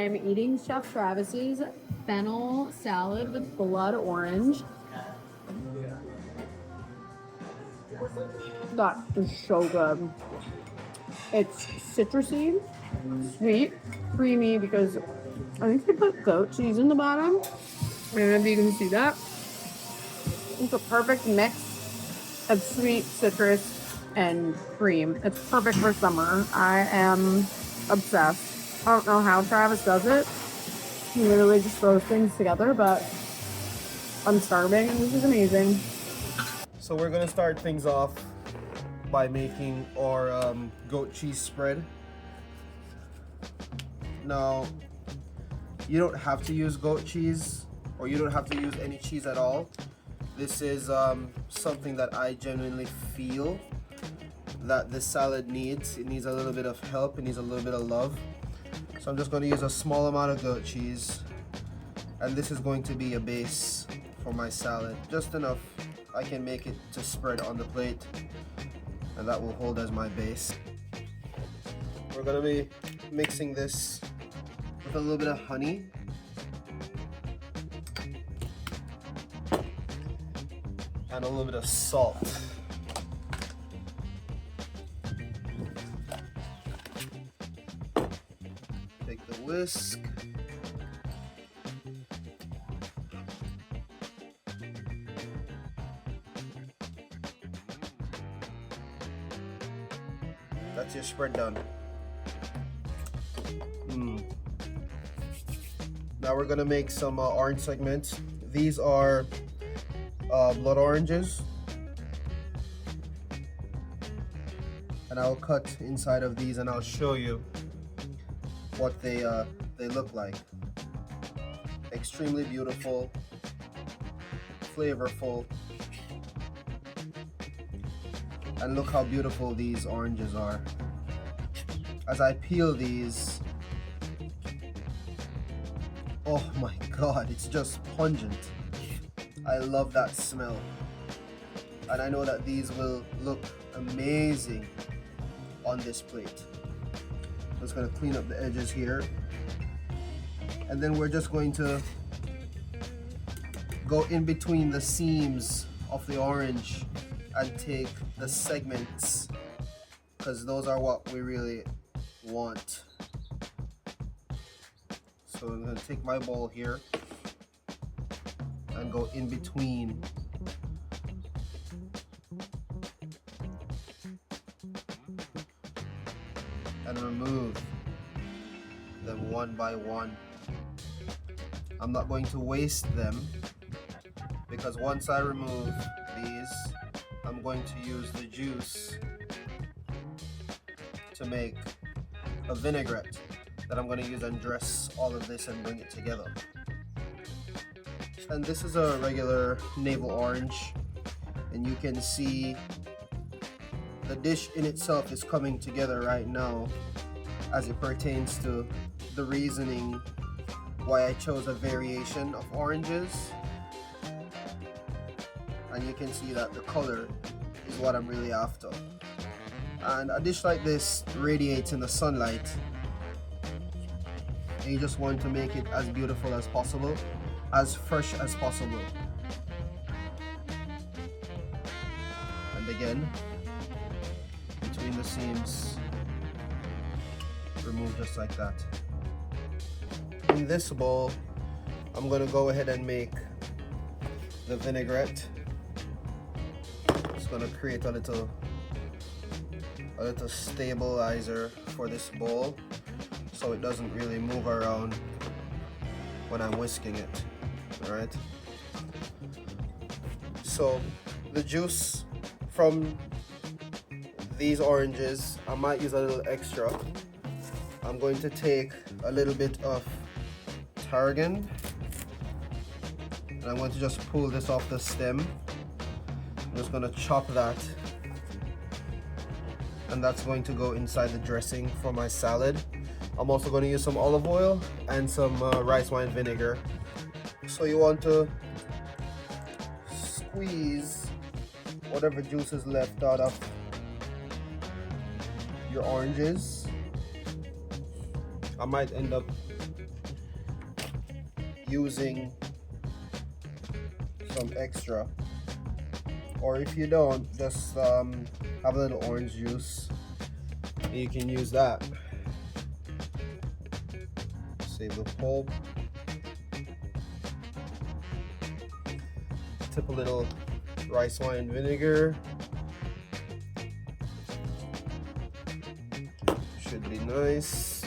I'm eating Chef Travis's Fennel Salad with blood orange. That is so good. It's citrusy, sweet, creamy because I think they put goat cheese in the bottom. I don't know if you can see that. It's a perfect mix of sweet, citrus, and cream. It's perfect for summer. I am obsessed. I don't know how Travis does it. He literally just throws things together, but I'm starving and this is amazing. So we're gonna start things off by making our goat cheese spread. Now, you don't have to use goat cheese, or you don't have to use any cheese at all. This is something that I genuinely feel that this salad needs. It needs a little bit of help, it needs a little bit of love. So I'm just going to use a small amount of goat cheese, and this is going to be a base for my salad. Just enough I can make it to spread on the plate, and that will hold as my base. We're going to be mixing this with a little bit of honey. And a little bit of salt. Take the whisk. That's your spread done. Now we're gonna make some orange segments. These are blood oranges, and I'll cut inside of these and I'll show you what they look like. Extremely beautiful, flavorful, and look how beautiful these oranges are. As I peel these, oh my god, it's just pungent. I love that smell, and I know that these will look amazing on this plate. I'm just going to clean up the edges here, and then we're just going to go in between the seams of the orange and take the segments, because those are what we really want. So I'm going to take my bowl here and go in between. And remove them one by one. I'm not going to waste them, because once I remove these, I'm going to use the juice to make a vinaigrette that I'm going to use and dress all of this and bring it together. And this is a regular Navel Orange, and you can see the dish in itself is coming together right now as it pertains to the reasoning why I chose a variation of oranges. And you can see that the color is what I'm really after. And a dish like this radiates in the sunlight, and you just want to make it as beautiful as possible, as fresh as possible. And again, between the seams, remove just like that. In this bowl, I'm going to go ahead and make the vinaigrette. It's going to create a little stabilizer for this bowl, so it doesn't really move around when I'm whisking it. Alright, so the juice from these oranges, I might use a little extra. I'm going to take a little bit of Tarragon, and I'm going to just pull this off the stem. I'm just going to chop that, and that's going to go inside the dressing for my salad. I'm also going to use some olive oil and some rice wine vinegar. So you want to squeeze whatever juice is left out of your oranges I might end up using some extra, or if you don't, just have a little orange juice. You can use that. Save the pulp. Tip a little rice wine vinegar. Should be nice.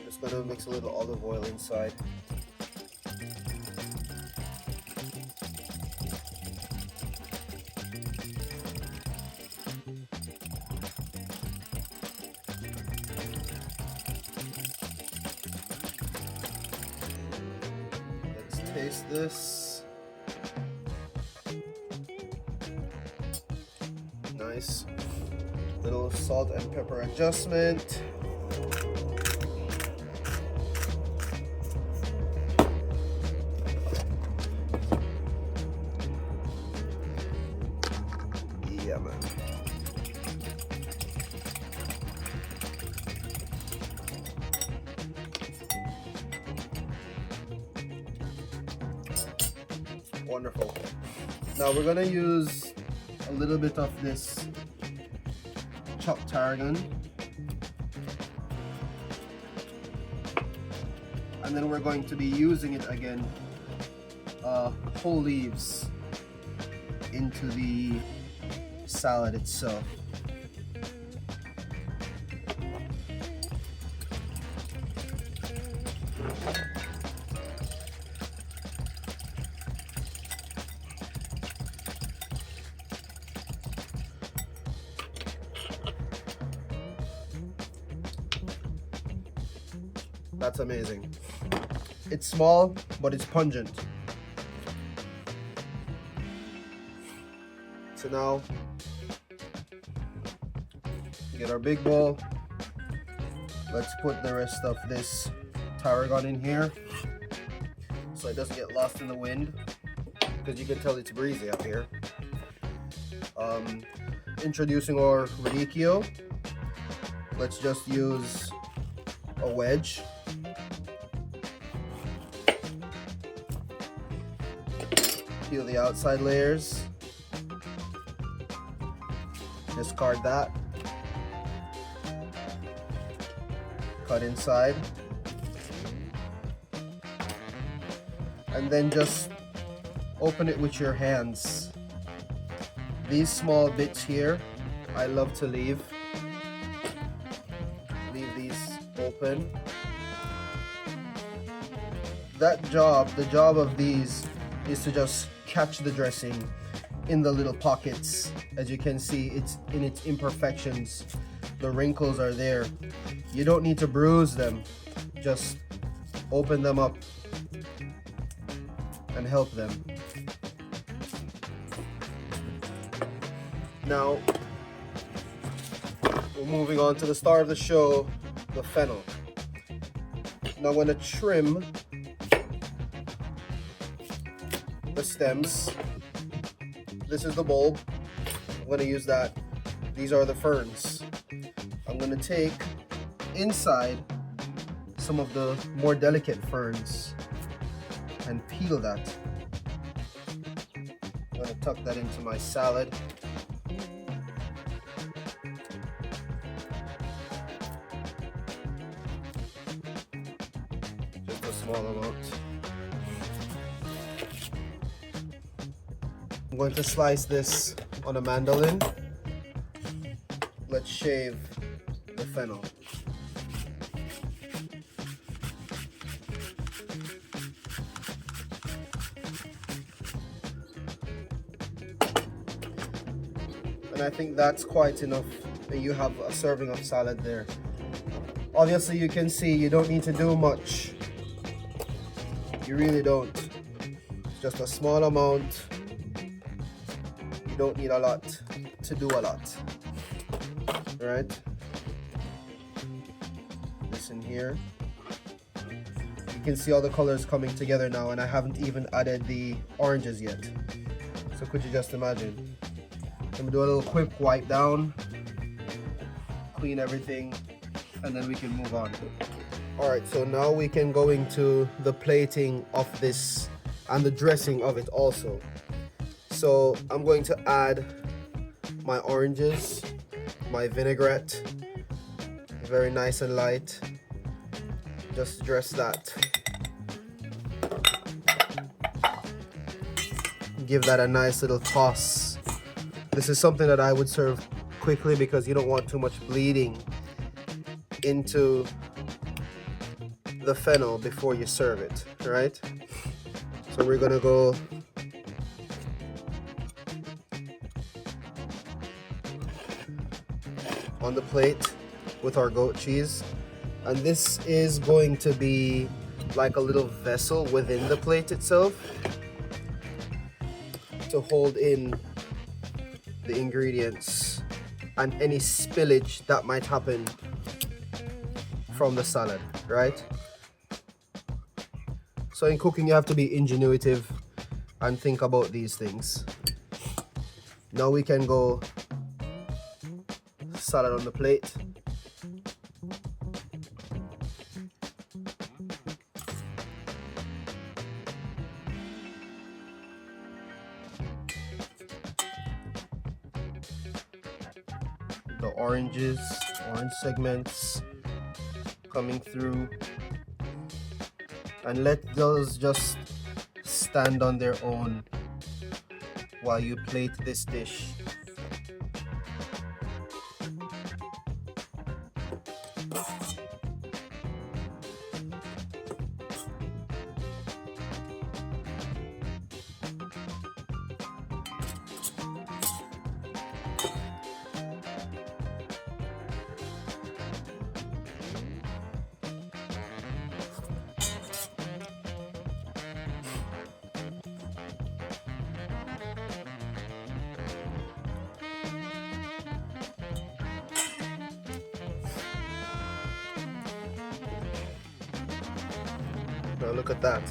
Just gonna mix a little olive oil inside. Taste this. Nice. Little salt and pepper adjustment. Yeah, man. Wonderful. Now we're gonna use a little bit of this chopped tarragon, and then we're going to be using it again, whole leaves, into the salad itself. That's amazing. It's small, but it's pungent. So now, get our big bowl. Let's put the rest of this tarragon in here so it doesn't get lost in the wind, because you can tell it's breezy up here. Introducing our Radicchio. Let's just use a wedge. Peel the outside layers. Discard that. Cut inside. And then just open it with your hands. These small bits here, I love to leave. Leave these open. The job of these is to just catch the dressing in the little pockets. As you can see, it's in its imperfections. The wrinkles are there. You don't need to bruise them. Just open them up and help them. Now, we're moving on to the star of the show, the fennel. Now I'm going to trim the stems. This is the bulb. I'm going to use that. These are the ferns. I'm going to take inside some of the more delicate ferns and peel that. I'm going to tuck that into my salad. Just a small amount. I'm going to slice this on a mandolin. Let's shave the fennel. And I think that's quite enough. You have a serving of salad there. Obviously you can see you don't need to do much. You really don't. It's just a small amount. You don't need a lot to do a lot. Right? This in here. You can see all the colors coming together now, and I haven't even added the oranges yet. So could you just imagine? Let me do a little quick wipe down, clean everything, and then we can move on. Alright, so now we can go into the plating of this and the dressing of it also. So I'm going to add my oranges, my vinaigrette, very nice and light. Just dress that. Give that a nice little toss. This is something that I would serve quickly because you don't want too much bleeding into the fennel before you serve it, right? So we're gonna go on the plate with our goat cheese, and this is going to be like a little vessel within the plate itself to hold in the ingredients and any spillage that might happen from the salad, right? So in cooking you have to be ingenuitive and think about these things. Now we can go salad on the plate. The orange segments coming through, and let those just stand on their own while you plate this dish. Now look at that.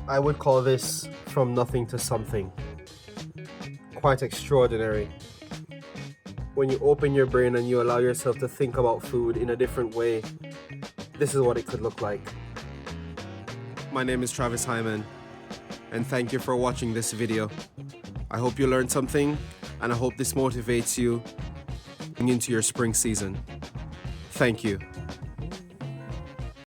I would call this from nothing to something. Quite extraordinary. When you open your brain and you allow yourself to think about food in a different way, this is what it could look like. My name is Travis Hyman, and thank you for watching this video. I hope you learned something, and I hope this motivates you into your spring season. Thank you.